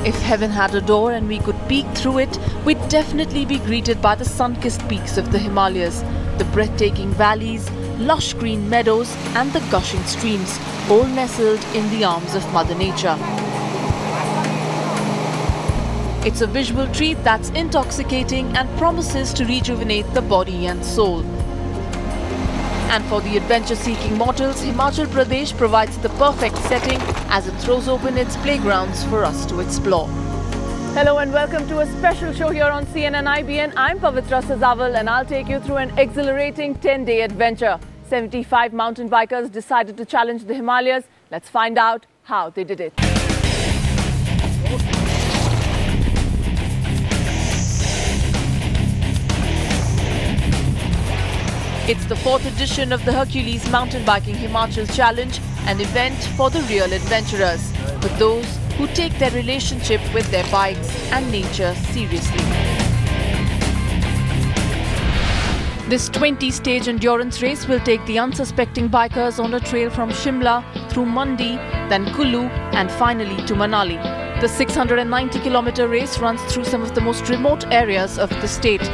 If heaven had a door and we could peek through it, we'd definitely be greeted by the sun-kissed peaks of the Himalayas, the breathtaking valleys, lush green meadows and the gushing streams, all nestled in the arms of Mother Nature. It's a visual treat that's intoxicating and promises to rejuvenate the body and soul. And for the adventure-seeking mortals, Himachal Pradesh provides the perfect setting as it throws open its playgrounds for us to explore. Hello and welcome to a special show here on CNN IBN. I'm Pavitra Sazawal and I'll take you through an exhilarating 10-day adventure. 75 mountain bikers decided to challenge the Himalayas. Let's find out how they did it. It's the 4th edition of the Hercules MTB Himachal Challenge, an event for the real adventurers, for those who take their relationship with their bikes and nature seriously. This 20-stage endurance race will take the unsuspecting bikers on a trail from Shimla through Mandi, then Kullu and finally to Manali. The 690-kilometer race runs through some of the most remote areas of the state.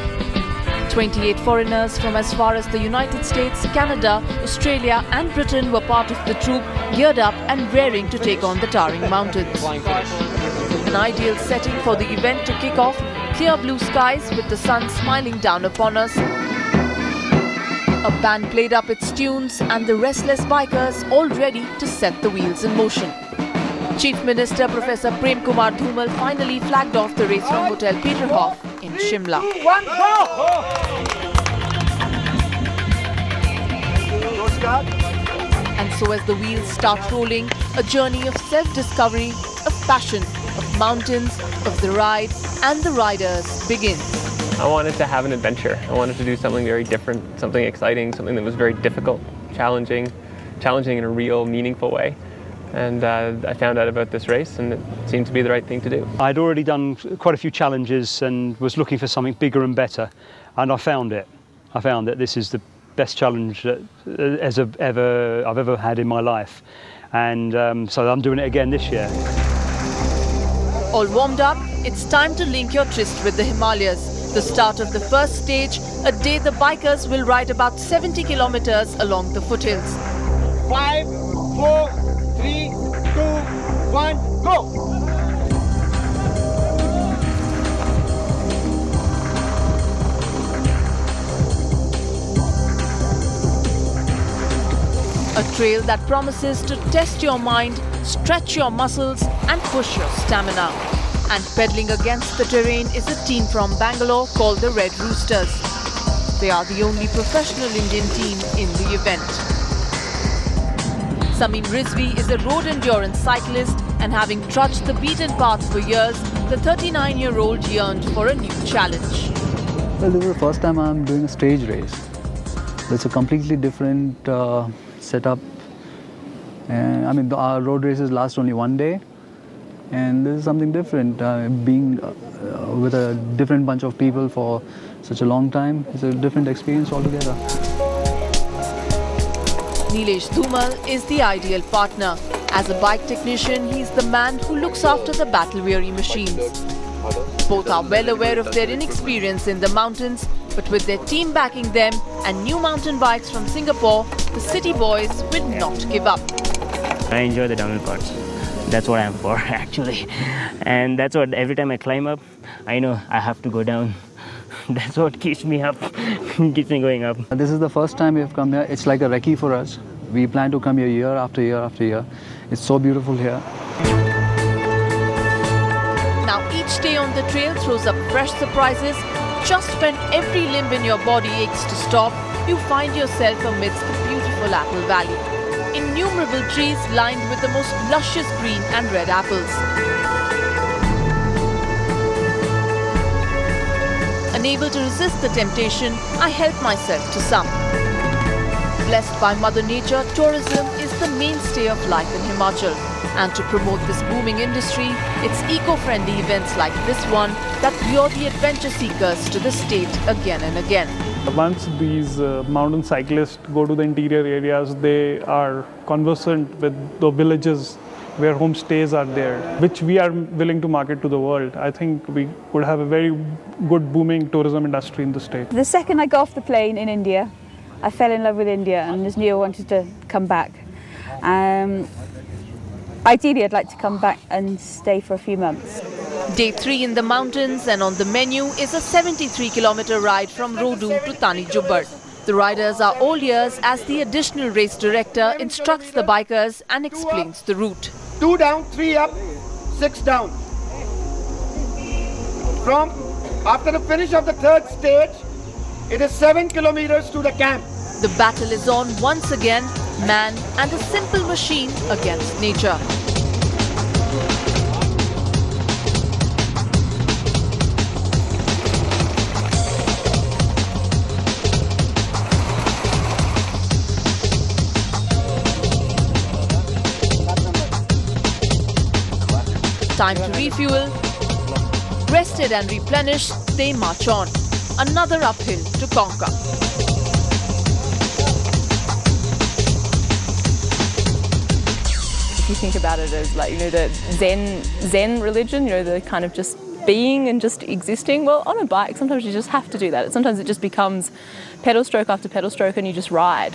28 foreigners from as far as the United States, Canada, Australia and Britain were part of the troop, geared up and raring to take on the towering mountains. An ideal setting for the event to kick off, clear blue skies with the sun smiling down upon us. A band played up its tunes and the restless bikers all ready to set the wheels in motion. Chief Minister Professor Prem Kumar Dhumal finally flagged off the race from Hotel Peterhof in Shimla. And so as the wheels start rolling, a journey of self-discovery, of passion, of mountains, of the ride and the riders begins. I wanted to have an adventure. I wanted to do something very different, something exciting, something that was very difficult, challenging in a real, meaningful way. And I found out about this race and it seemed to be the right thing to do. I'd already done quite a few challenges and was looking for something bigger and better. And I found it. I found that this is the best challenge that I've ever had in my life. And so I'm doing it again this year. All warmed up, it's time to link your tryst with the Himalayas. The start of the first stage, a day the bikers will ride about 70 kilometers along the foothills. 5, 4, 3, 2, 1, go! A trail that promises to test your mind, stretch your muscles and push your stamina. And pedaling against the terrain is a team from Bangalore called the Red Roosters. They are the only professional Indian team in the event. Samim Rizvi is a road endurance cyclist and having trudged the beaten path for years, the 39-year-old yearned for a new challenge. Well, this is the first time I'm doing a stage race. It's a completely different setup. I mean, our road races last only one day. And this is something different. Being with a different bunch of people for such a long time, it's a different experience altogether. Nilesh Dhumal is the ideal partner. As a bike technician, he's the man who looks after the battle-weary machines. Both are well aware of their inexperience in the mountains, but with their team backing them and new mountain bikes from Singapore, the city boys will not give up. I enjoy the downhill parts. That's what I'm for, actually. And that's what, every time I climb up, I know I have to go down. That's what keeps me up, keeps me going up. This is the first time we've come here. It's like a recce for us. We plan to come here year after year after year. It's so beautiful here. Now each day on the trail throws up fresh surprises. Just when every limb in your body aches to stop, you find yourself amidst the beautiful Apple Valley. Innumerable trees lined with the most luscious green and red apples. Unable to resist the temptation, I help myself to some. Blessed by Mother Nature, tourism is the mainstay of life in Himachal. And to promote this booming industry, it's eco-friendly events like this one that lure the adventure seekers to the state again and again. Once these mountain cyclists go to the interior areas, they are conversant with the villages where homestays are there, which we are willing to market to the world, I think we would have a very good booming tourism industry in the state. The second I got off the plane in India, I fell in love with India and just knew I wanted to come back. Ideally, I'd like to come back and stay for a few months. Day 3 in the mountains, and on the menu is a 73-kilometer ride from Rodu to Thani Jubar. The riders are all ears as the additional race director instructs the bikers and explains the route. 2 down, 3 up, 6 down. After the finish of the third stage, it is 7 kilometers to the camp. The battle is on once again, man and a simple machine against nature. Time to refuel. Rested and replenished, they march on. Another uphill to conquer. If you think about it as like, you know, the Zen religion, you know, the kind of just being and just existing, well, on a bike, sometimes you just have to do that. Sometimes it just becomes pedal stroke after pedal stroke and you just ride.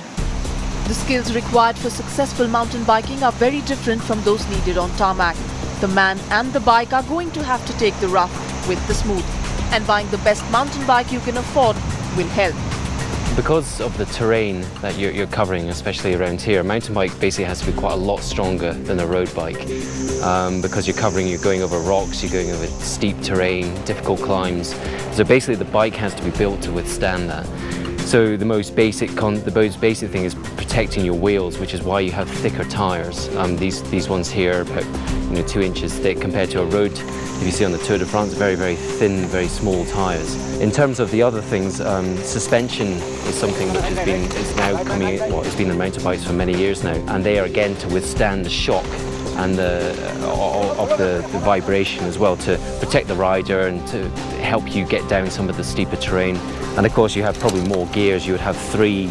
The skills required for successful mountain biking are very different from those needed on tarmac. The man and the bike are going to have to take the rough with the smooth. And buying the best mountain bike you can afford will help. Because of the terrain that you're covering, especially around here, a mountain bike basically has to be quite a lot stronger than a road bike. Because you're going over rocks, you're going over steep terrain, difficult climbs. So basically the bike has to be built to withstand that. So the most basic thing is protecting your wheels, which is why you have thicker tyres. These ones here are about 2 inches thick compared to a road. If you see on the Tour de France, very, very thin, very small tyres. In terms of the other things, suspension is something which is now coming, well, it's been in mountain bikes for many years now, and they are again to withstand the shock and the vibration as well, to protect the rider and to help you get down some of the steeper terrain. And of course you have probably more gears. You would have 3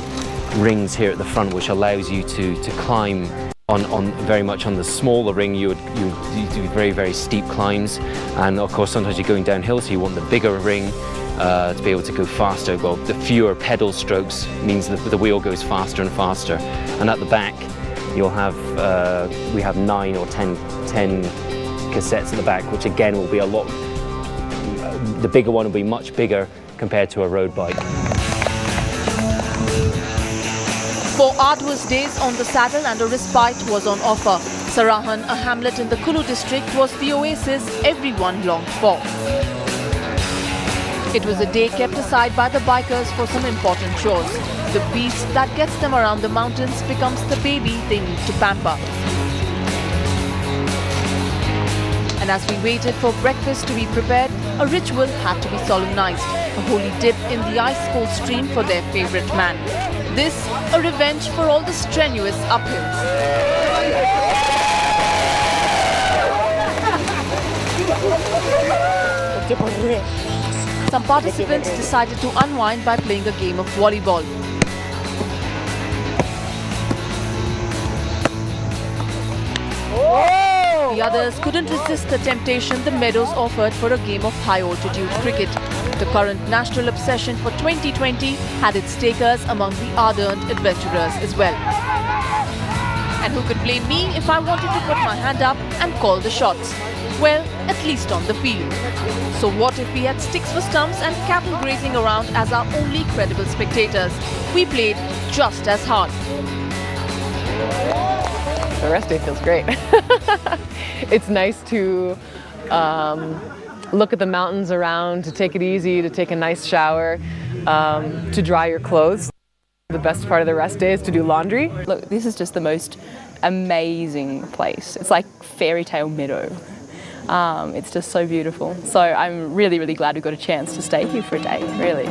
rings here at the front, which allows you to climb on very much on the smaller ring. You do very, very steep climbs, and of course sometimes you're going downhill, so you want the bigger ring to be able to go faster. Well, the fewer pedal strokes means that the wheel goes faster and faster. And at the back you'll have we have 9 or 10 cassettes at the back, which again will be a lot, the bigger one will be much bigger compared to a road bike. 4 arduous days on the saddle and a respite was on offer. Sarahan, a hamlet in the Kulu district, was the oasis everyone longed for. It was a day kept aside by the bikers for some important chores. The beast that gets them around the mountains becomes the baby they need to pamper. And as we waited for breakfast to be prepared, a ritual had to be solemnized. A holy dip in the ice-cold stream for their favorite man. This, a revenge for all the strenuous uphills. Some participants decided to unwind by playing a game of volleyball. The others couldn't resist the temptation the meadows offered for a game of high-altitude cricket. The current national obsession for 2020 had its takers among the ardent adventurers as well. And who could blame me if I wanted to put my hand up and call the shots? Well, at least on the field. So what if we had sticks for stumps and cattle grazing around as our only credible spectators? We played just as hard. The rest day feels great. It's nice to look at the mountains around, to take it easy, to take a nice shower, to dry your clothes. The best part of the rest day is to do laundry. Look, this is just the most amazing place. It's like fairy tale meadow. It's just so beautiful. So I'm really, really glad we got a chance to stay here for a day, really.